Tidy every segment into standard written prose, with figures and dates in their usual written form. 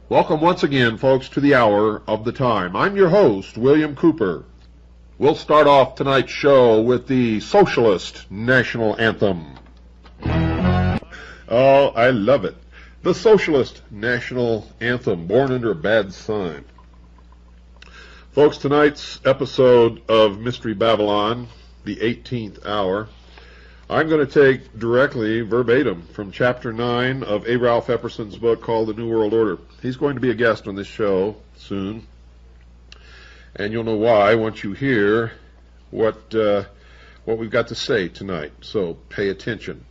Welcome once again, folks, to the Hour of the Time. I'm your host, William Cooper. We'll start off tonight's show with the Socialist National Anthem. Oh, I love it. The Socialist National Anthem, born under a bad sign. Folks, tonight's episode of Mystery Babylon, the 18th hour, I'm going to take directly, verbatim, from Chapter 9 of A. Ralph Epperson's book called The New World Order. He's going to be a guest on this show soon, and you'll know why once you hear what we've got to say tonight. So pay attention.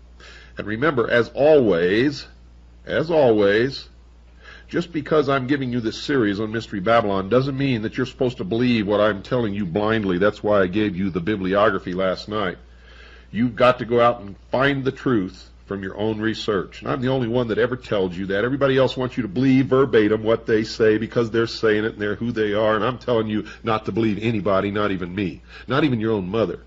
And remember, as always, just because I'm giving you this series on Mystery Babylon doesn't mean that you're supposed to believe what I'm telling you blindly. That's why I gave you the bibliography last night. You've got to go out and find the truth from your own research. And I'm the only one that ever tells you that. Everybody else wants you to believe verbatim what they say because they're saying it and they're who they are. And I'm telling you not to believe anybody, not even me, not even your own mother,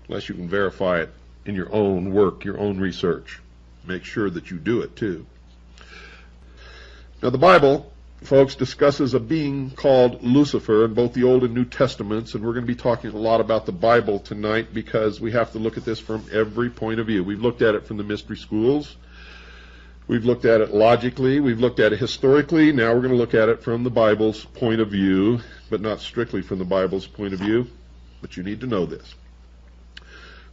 unless you can verify it in your own work, your own research. Make sure that you do it too. Now the Bible, folks, discusses a being called Lucifer in both the Old and New Testaments, and we're going to be talking a lot about the Bible tonight because we have to look at this from every point of view. We've looked at it from the mystery schools. We've looked at it logically. We've looked at it historically. Now we're going to look at it from the Bible's point of view, but not strictly from the Bible's point of view. But you need to know this.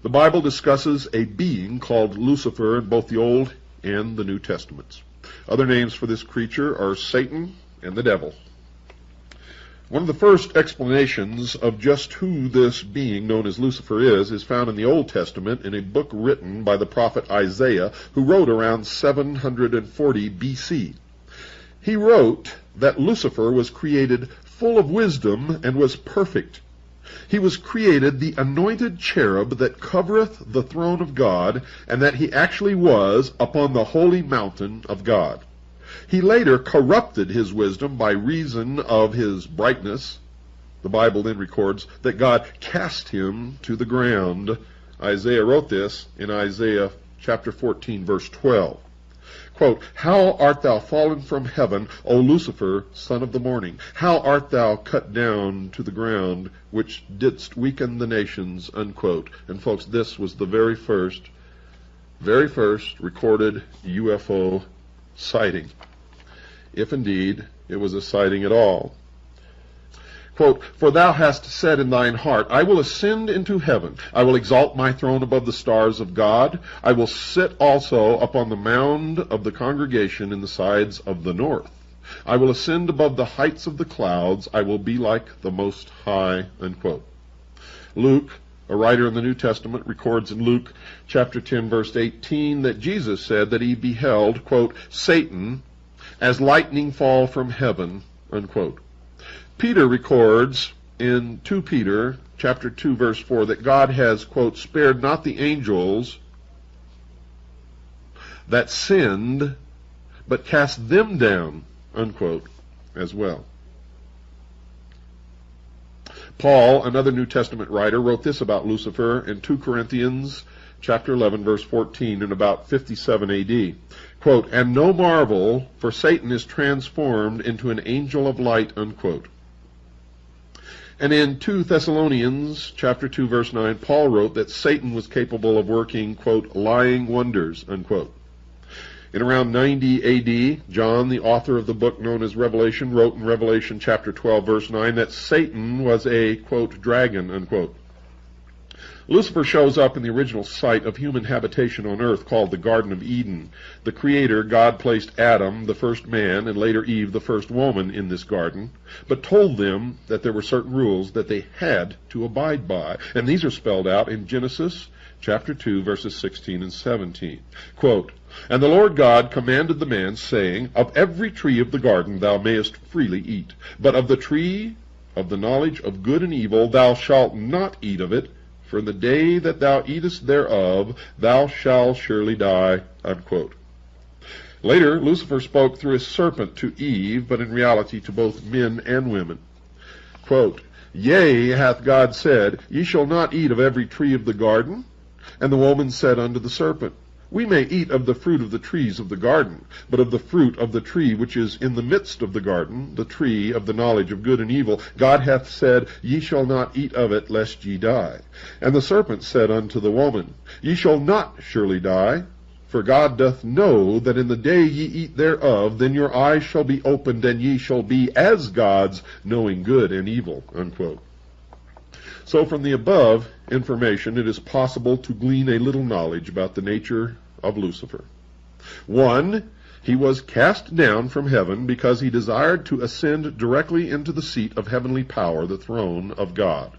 The Bible discusses a being called Lucifer in both the Old and the New Testaments. Other names for this creature are Satan and the devil. One of the first explanations of just who this being known as Lucifer is found in the Old Testament in a book written by the prophet Isaiah, who wrote around 740 BC. He wrote that Lucifer was created full of wisdom and was perfect. He was created the anointed cherub that covereth the throne of God, and that he actually was upon the holy mountain of God. He later corrupted his wisdom by reason of his brightness. The Bible then records that God cast him to the ground. Isaiah wrote this in Isaiah chapter 14, verse 12. Quote, "How art thou fallen from heaven, O Lucifer, son of the morning? How art thou cut down to the ground, which didst weaken the nations?" Unquote. And folks, this was the very first recorded UFO sighting, if indeed it was a sighting at all. Quote, "For thou hast said in thine heart, I will ascend into heaven. I will exalt my throne above the stars of God. I will sit also upon the mound of the congregation in the sides of the north. I will ascend above the heights of the clouds. I will be like the Most High." Unquote. Luke, a writer in the New Testament, records in Luke chapter 10, verse 18, that Jesus said that he beheld, quote, "Satan as lightning fall from heaven." Unquote. Peter records in 2 Peter chapter 2, verse 4, that God has, quote, "spared not the angels that sinned, but cast them down," unquote, as well. Paul, another New Testament writer, wrote this about Lucifer in 2 Corinthians chapter 11, verse 14, in about 57 AD. Quote, "And no marvel, for Satan is transformed into an angel of light," unquote. And in 2 Thessalonians chapter 2, verse 9, Paul wrote that Satan was capable of working, quote, "lying wonders," unquote. In around 90 AD, John, the author of the book known as Revelation, wrote in Revelation chapter 12, verse 9, that Satan was a, quote, "dragon," unquote. Lucifer shows up in the original site of human habitation on earth called the Garden of Eden. The Creator, God, placed Adam, the first man, and later Eve, the first woman, in this garden, but told them that there were certain rules that they had to abide by. And these are spelled out in Genesis chapter 2, verses 16 and 17. Quote, "And the Lord God commanded the man, saying, Of every tree of the garden thou mayest freely eat, but of the tree of the knowledge of good and evil thou shalt not eat of it, for in the day that thou eatest thereof, thou shalt surely die." Unquote. Later, Lucifer spoke through a serpent to Eve, but in reality to both men and women. Quote, "Yea, hath God said, Ye shall not eat of every tree of the garden? And the woman said unto the serpent, We may eat of the fruit of the trees of the garden, but of the fruit of the tree which is in the midst of the garden, the tree of the knowledge of good and evil, God hath said, Ye shall not eat of it, lest ye die. And the serpent said unto the woman, Ye shall not surely die, for God doth know that in the day ye eat thereof, then your eyes shall be opened, and ye shall be as gods, knowing good and evil. Unquote. So from the above information, it is possible to glean a little knowledge about the nature of Lucifer. 1. He was cast down from heaven because he desired to ascend directly into the seat of heavenly power, the throne of God.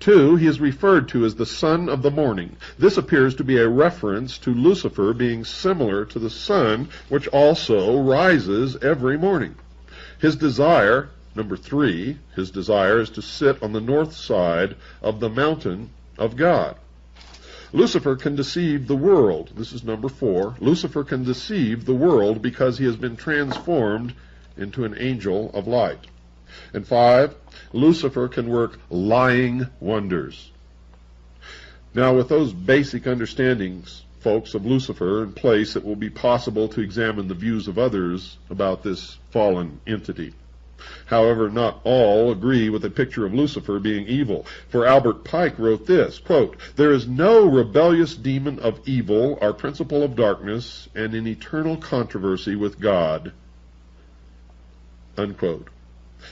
2. He is referred to as the son of the morning. This appears to be a reference to Lucifer being similar to the sun, which also rises every morning. His desire, number 3, his desire is to sit on the north side of the mountain of God. Lucifer can deceive the world. This is number 4. Lucifer can deceive the world because he has been transformed into an angel of light. And 5, Lucifer can work lying wonders. Now, with those basic understandings, folks, of Lucifer in place, it will be possible to examine the views of others about this fallen entity. However, not all agree with the picture of Lucifer being evil. For Albert Pike wrote this, quote, There is no rebellious demon of evil, our principle of darkness, and in eternal controversy with God. Unquote.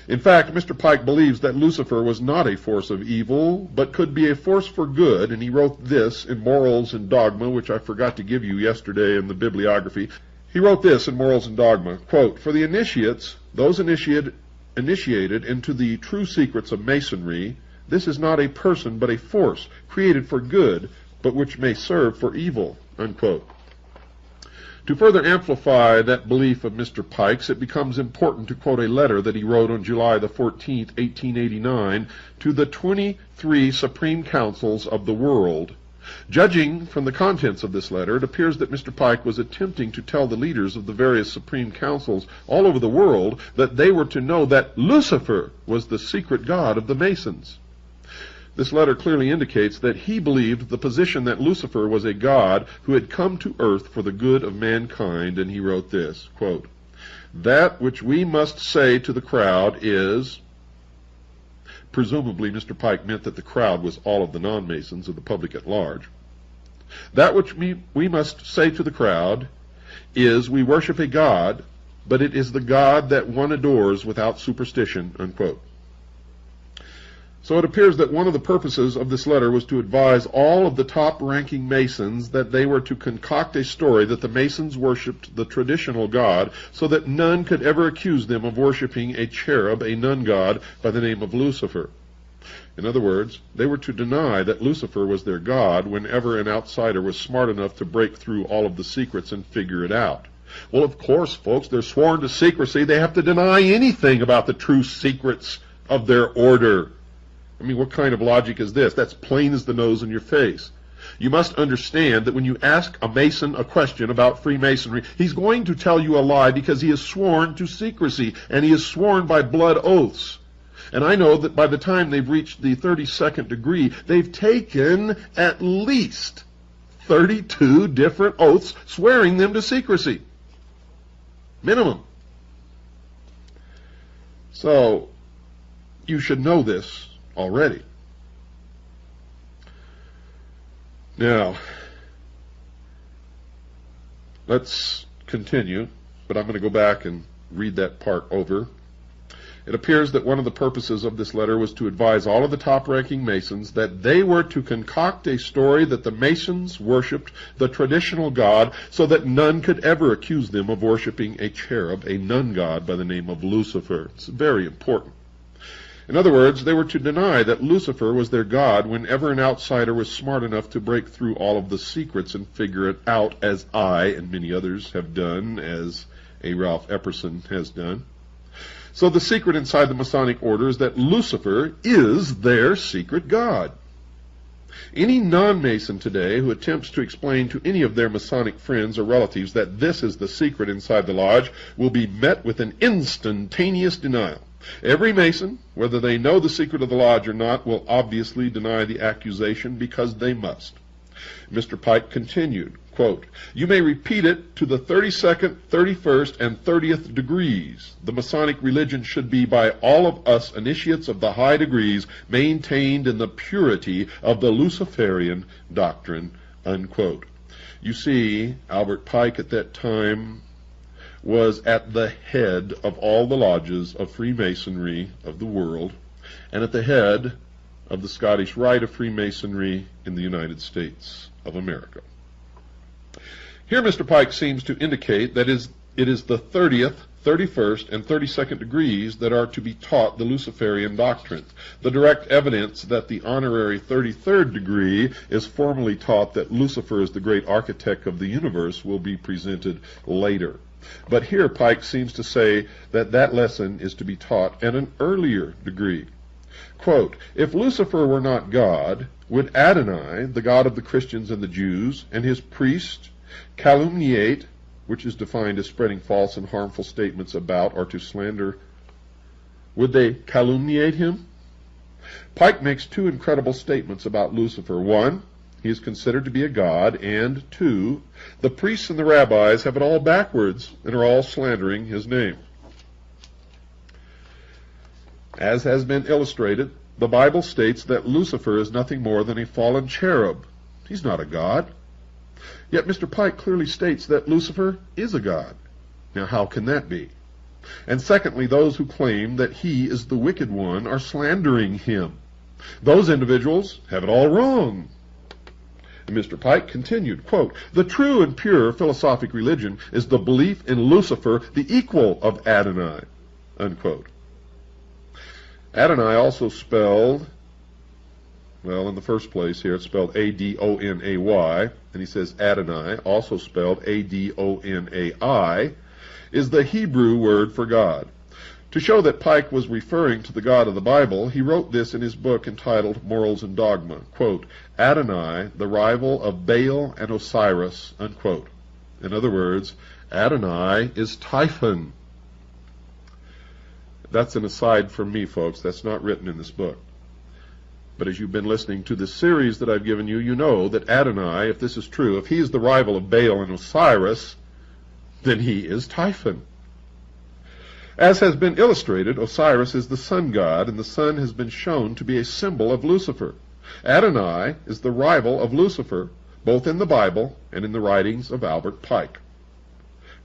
In fact, Mr. Pike believes that Lucifer was not a force of evil, but could be a force for good, and he wrote this in Morals and Dogma, which I forgot to give you yesterday in the bibliography. He wrote this in Morals and Dogma, quote, For the initiates, those initiated into the true secrets of Masonry, this is not a person, but a force, created for good, but which may serve for evil. Unquote. To further amplify that belief of Mr. Pike's, it becomes important to quote a letter that he wrote on July the 14th, 1889, to the 23 Supreme Councils of the world. Judging from the contents of this letter, it appears that Mr. Pike was attempting to tell the leaders of the various Supreme Councils all over the world that they were to know that Lucifer was the secret god of the Masons. This letter clearly indicates that he believed the position that Lucifer was a god who had come to earth for the good of mankind, and he wrote this, quote, That which we must say to the crowd is... Presumably, Mr. Pike meant that the crowd was all of the non-Masons or the public at large. That which we must say to the crowd is we worship a god, but it is the god that one adores without superstition, unquote. So it appears that one of the purposes of this letter was to advise all of the top-ranking Masons that they were to concoct a story that the Masons worshipped the traditional God, so that none could ever accuse them of worshiping a cherub, a nun god, by the name of Lucifer. In other words, they were to deny that Lucifer was their god whenever an outsider was smart enough to break through all of the secrets and figure it out. Well, of course, folks, they're sworn to secrecy. They have to deny anything about the true secrets of their order. I mean, what kind of logic is this? That's plain as the nose in your face. You must understand that when you ask a Mason a question about Freemasonry, he's going to tell you a lie because he is sworn to secrecy, and he is sworn by blood oaths. And I know that by the time they've reached the 32nd degree, they've taken at least 32 different oaths swearing them to secrecy. Minimum. So, you should know this already. Now, let's continue, but I'm going to go back and read that part over. It appears that one of the purposes of this letter was to advise all of the top-ranking Masons that they were to concoct a story that the Masons worshipped the traditional God, so that none could ever accuse them of worshiping a cherub, a nun god by the name of Lucifer. It's very important. In other words, they were to deny that Lucifer was their god whenever an outsider was smart enough to break through all of the secrets and figure it out, as I and many others have done, as a Ralph Epperson has done. So the secret inside the Masonic order is that Lucifer is their secret god. Any non-Mason today who attempts to explain to any of their Masonic friends or relatives that this is the secret inside the lodge will be met with an instantaneous denial. Every Mason, whether they know the secret of the lodge or not, will obviously deny the accusation because they must. Mr. Pike continued, Quote, "You may repeat it to the 32nd, 31st, and 30th degrees. The Masonic religion should be by all of us initiates of the high degrees maintained in the purity of the Luciferian doctrine," unquote. You see, Albert Pike at that time was at the head of all the lodges of Freemasonry of the world, and at the head of the Scottish Rite of Freemasonry in the United States of America. Here Mr. Pike seems to indicate that it is the 30th, 31st, and 32nd degrees that are to be taught the Luciferian doctrine. The direct evidence that the honorary 33rd degree is formally taught that Lucifer is the great architect of the universe will be presented later. But here Pike seems to say that that lesson is to be taught at an earlier degree. Quote, "If Lucifer were not God, would Adonai, the God of the Christians and the Jews, and his priest calumniate," which is defined as spreading false and harmful statements about or to slander, would they calumniate him? Pike makes two incredible statements about Lucifer. One, he is considered to be a god, and two, the priests and the rabbis have it all backwards and are all slandering his name. As has been illustrated, the Bible states that Lucifer is nothing more than a fallen cherub. He's not a god. Yet Mr. Pike clearly states that Lucifer is a god. Now how can that be? And secondly, those who claim that he is the wicked one are slandering him. Those individuals have it all wrong. And Mr. Pike continued, quote, "The true and pure philosophic religion is the belief in Lucifer, the equal of Adonai," unquote. Adonai also spelled, well, in the first place here it's spelled A-D-O-N-A-Y, and he says Adonai, also spelled A-D-O-N-A-I, is the Hebrew word for God. To show that Pike was referring to the God of the Bible, he wrote this in his book entitled Morals and Dogma, quote, "Adonai, the rival of Baal and Osiris," unquote. In other words, Adonai is Typhon. That's an aside from me, folks. That's not written in this book. But as you've been listening to this series that I've given you, you know that Adonai, if this is true, if he is the rival of Baal and Osiris, then he is Typhon. As has been illustrated, Osiris is the sun god, and the sun has been shown to be a symbol of Lucifer. Adonai is the rival of Lucifer, both in the Bible and in the writings of Albert Pike.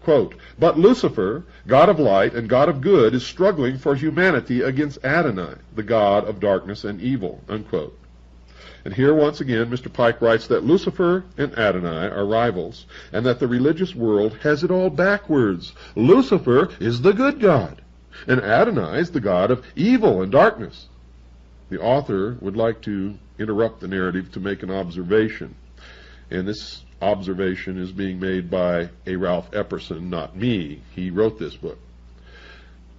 Quote, "But Lucifer, God of light and God of good, is struggling for humanity against Adonai, the God of darkness and evil," unquote. And here once again Mr. Pike writes that Lucifer and Adonai are rivals, and that the religious world has it all backwards. Lucifer is the good God, and Adonai is the God of evil and darkness. The author would like to interrupt the narrative to make an observation, and this observation is being made by a Ralph Epperson, not me. He wrote this book.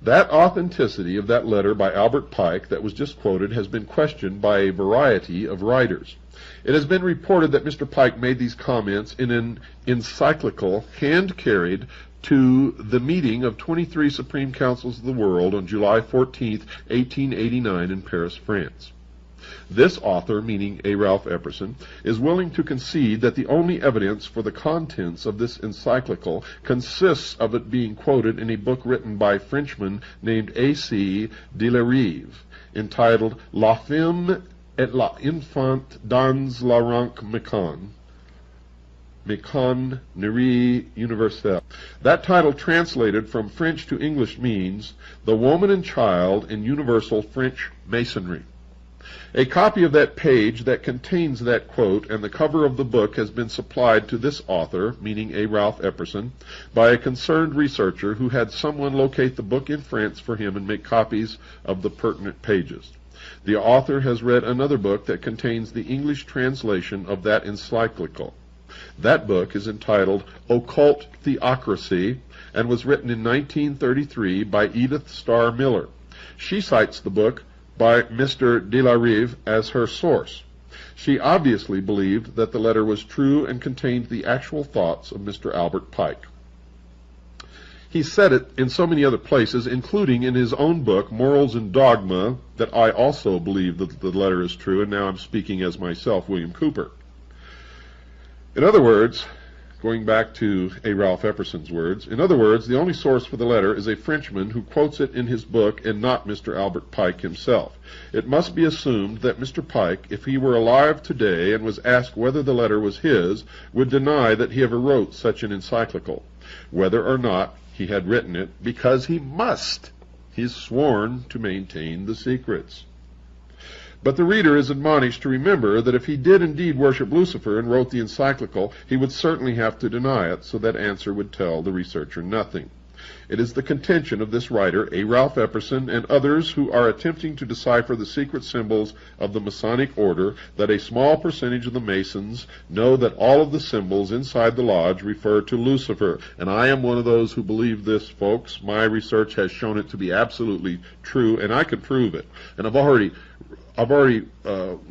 That authenticity of that letter by Albert Pike that was just quoted has been questioned by a variety of writers. It has been reported that Mr. Pike made these comments in an encyclical hand-carried to the meeting of 23 Supreme Councils of the World on July 14, 1889 in Paris, France. This author, meaning A. Ralph Epperson, is willing to concede that the only evidence for the contents of this encyclical consists of it being quoted in a book written by a Frenchman named A.C. de la Rive, entitled La Femme et l'Enfant dans la Ranque Méconnerie Universelle. That title translated from French to English means The Woman and Child in Universal French Masonry. A copy of that page that contains that quote and the cover of the book has been supplied to this author, meaning A. Ralph Epperson, by a concerned researcher who had someone locate the book in France for him and make copies of the pertinent pages. The author has read another book that contains the English translation of that encyclical. That book is entitled Occult Theocracy and was written in 1933 by Edith Starr Miller. She cites the book by Mr. de la Rive as her source. She obviously believed that the letter was true and contained the actual thoughts of Mr. Albert Pike. He said it in so many other places, including in his own book, Morals and Dogma, that I also believe that the letter is true, and now I'm speaking as myself, William Cooper. In other words, Going back to A. Ralph Epperson's words, in other words, the only source for the letter is a Frenchman who quotes it in his book and not Mr. Albert Pike himself. It must be assumed that Mr. Pike, if he were alive today and was asked whether the letter was his, would deny that he ever wrote such an encyclical, whether or not he had written it, because he must. He's sworn to maintain the secrets. But the reader is admonished to remember that if he did indeed worship Lucifer and wrote the encyclical, he would certainly have to deny it, so that answer would tell the researcher nothing. It is the contention of this writer, A. Ralph Epperson, and others who are attempting to decipher the secret symbols of the Masonic order, that a small percentage of the Masons know that all of the symbols inside the lodge refer to Lucifer. And I am one of those who believe this, folks. My research has shown it to be absolutely true, and I can prove it. And I've already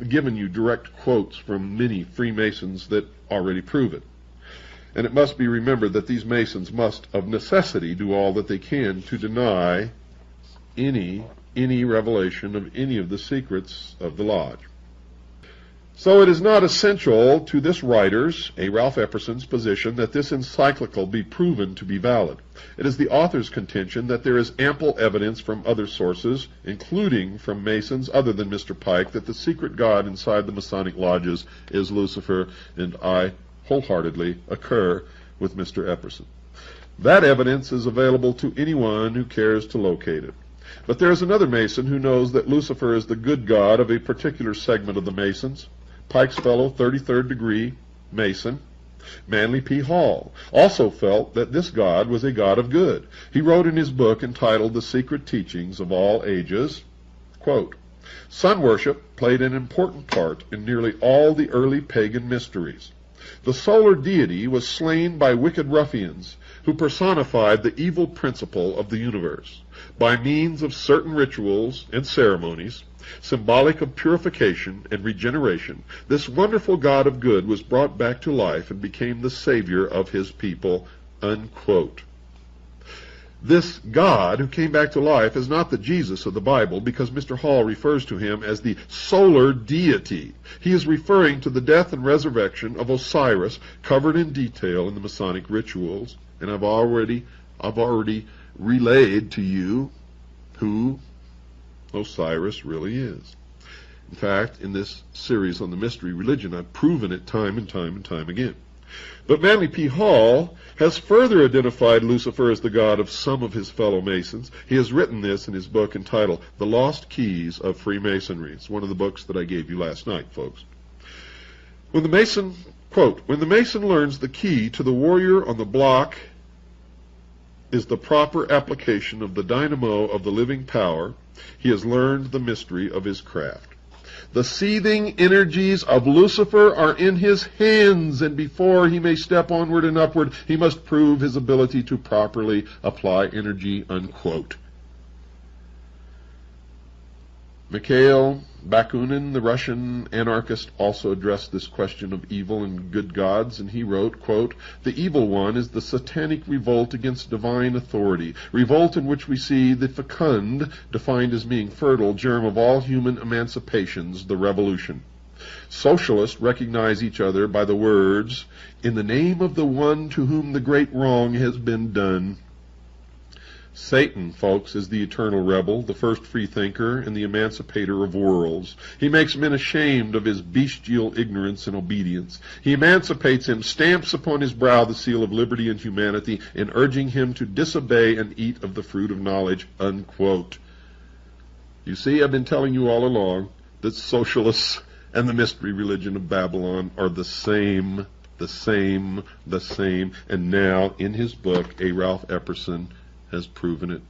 given you direct quotes from many Freemasons that already prove it. And it must be remembered that these Masons must, of necessity, do all that they can to deny any revelation of any of the secrets of the lodge. So it is not essential to this writer's, A. Ralph Epperson's, position that this encyclical be proven to be valid. It is the author's contention that there is ample evidence from other sources, including from Masons other than Mr. Pike, that the secret god inside the Masonic lodges is Lucifer, and I wholeheartedly concur with Mr. Epperson. That evidence is available to anyone who cares to locate it. But there is another Mason who knows that Lucifer is the good god of a particular segment of the Masons. Pike's fellow 33rd degree Mason, Manly P. Hall, also felt that this God was a God of good. He wrote in his book entitled The Secret Teachings of All Ages, quote, "Sun worship played an important part in nearly all the early pagan mysteries. The solar deity was slain by wicked ruffians who personified the evil principle of the universe. By means of certain rituals and ceremonies, symbolic of purification and regeneration, this wonderful God of good was brought back to life and became the savior of his people," unquote. This God who came back to life is not the Jesus of the Bible, because Mr. Hall refers to him as the solar deity. He is referring to the death and resurrection of Osiris, covered in detail in the Masonic rituals, and I've already relayed to you who Osiris really is. In fact, in this series on the mystery religion, I've proven it time and time again. But Manly P. Hall has further identified Lucifer as the god of some of his fellow Masons. He has written this in his book entitled The Lost Keys of Freemasonry. It's one of the books that I gave you last night, folks. When the Mason, quote, "When the Mason learns the key to the warrior on the block is the proper application of the dynamo of the living power, he has learned the mystery of his craft. The seething energies of Lucifer are in his hands, and before he may step onward and upward, he must prove his ability to properly apply energy," unquote. Mikhail Bakunin, the Russian anarchist, also addressed this question of evil and good gods, and he wrote, quote, "The evil one is the satanic revolt against divine authority, revolt in which we see the fecund, defined as being fertile, germ of all human emancipations, the revolution. Socialists recognize each other by the words, 'In the name of the one to whom the great wrong has been done.' Satan, folks, is the eternal rebel, the first freethinker, and the emancipator of worlds. He makes men ashamed of his bestial ignorance and obedience. He emancipates him, stamps upon his brow the seal of liberty and humanity, in urging him to disobey and eat of the fruit of knowledge," unquote. You see, I've been telling you all along that socialists and the mystery religion of Babylon are the same, and now, in his book, A. Ralph Epperson has proven it.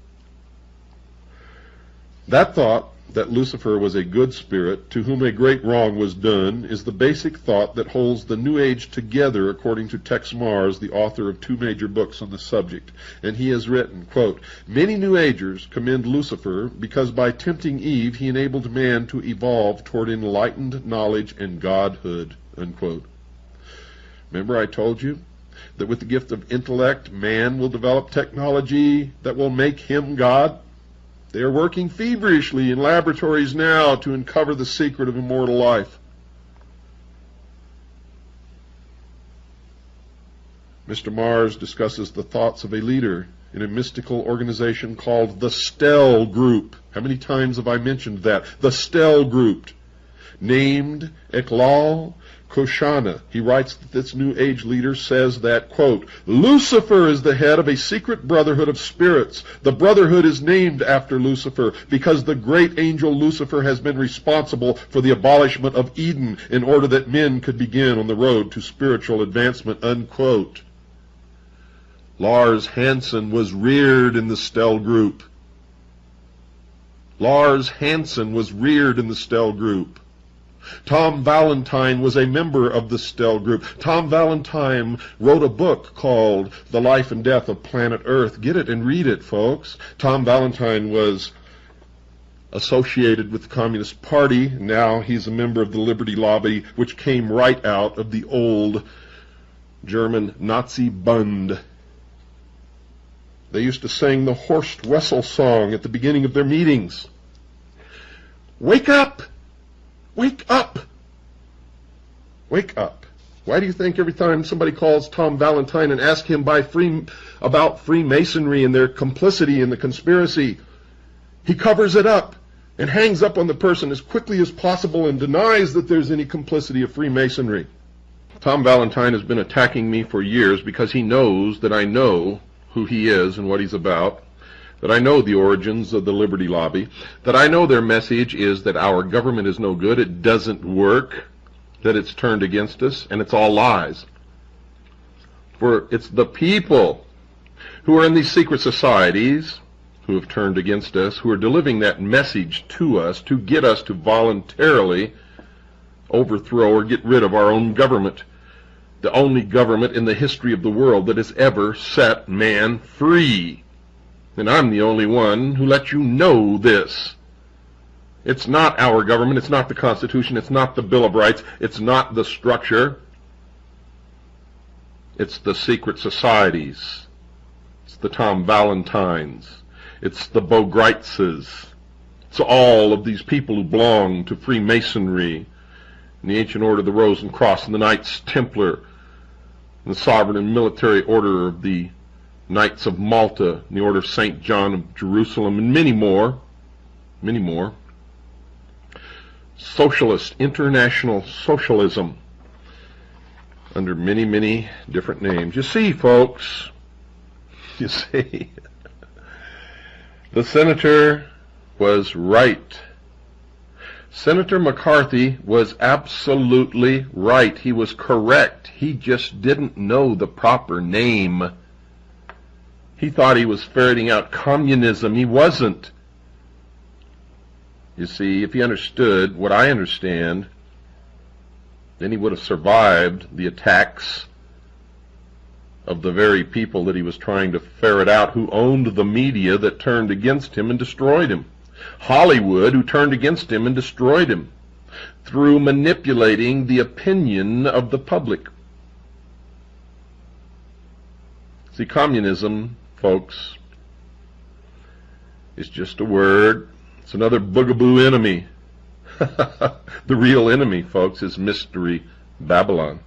That thought, that Lucifer was a good spirit to whom a great wrong was done, is the basic thought that holds the New Age together, according to Tex Mars, the author of 2 major books on the subject. And he has written, quote, "Many New Agers commend Lucifer because by tempting Eve he enabled man to evolve toward enlightened knowledge and godhood," unquote. Remember I told you that with the gift of intellect, man will develop technology that will make him God? They are working feverishly in laboratories now to uncover the secret of immortal life. Mr. Mars discusses the thoughts of a leader in a mystical organization called the Stell Group. How many times have I mentioned that? The Stell Group. Named Eklal Koshana. He writes that this New Age leader says that, quote, Lucifer is the head of a secret brotherhood of spirits. The brotherhood is named after Lucifer because the great angel Lucifer has been responsible for the abolishment of Eden in order that men could begin on the road to spiritual advancement, unquote. Lars Hansen was reared in the Stell Group. Lars Hansen was reared in the Stell Group. Tom Valentine was a member of the Stell Group. Tom Valentine wrote a book called The Life and Death of Planet Earth. Get it and read it, folks. Tom Valentine was associated with the Communist Party. Now he's a member of the Liberty Lobby, which came right out of the old German Nazi Bund. They used to sing the Horst Wessel song at the beginning of their meetings. Wake up! Wake up! Wake up. Why do you think every time somebody calls Tom Valentine and asks him about Freemasonry and their complicity in the conspiracy, he covers it up and hangs up on the person as quickly as possible and denies that there's any complicity of Freemasonry? Tom Valentine has been attacking me for years because he knows that I know who he is and what he's about, that I know the origins of the Liberty Lobby, that I know their message is that our government is no good, it doesn't work, that it's turned against us, and it's all lies. For it's the people who are in these secret societies who have turned against us, who are delivering that message to us to get us to voluntarily overthrow or get rid of our own government, the only government in the history of the world that has ever set man free. And I'm the only one who lets you know this. It's not our government, it's not the Constitution, it's not the Bill of Rights, it's not the structure. It's the secret societies. It's the Tom Valentines. It's the Bogreitzes. It's all of these people who belong to Freemasonry, and the Ancient Order of the Rose and Cross, and the Knights Templar, and the Sovereign and Military Order of the Knights of Malta, and the Order of St. John of Jerusalem, and many more. Many more. Socialist, international socialism, under many, many different names. You see, folks, you see, the senator was right. Senator McCarthy was absolutely right. He was correct. He just didn't know the proper name. He thought he was ferreting out communism. He wasn't. You see, if he understood what I understand, then he would have survived the attacks of the very people that he was trying to ferret out, who owned the media that turned against him and destroyed him. Hollywood, who turned against him and destroyed him through manipulating the opinion of the public. See, communism, folks, is just a word. It's another boogaboo enemy. The real enemy, folks, is Mystery Babylon.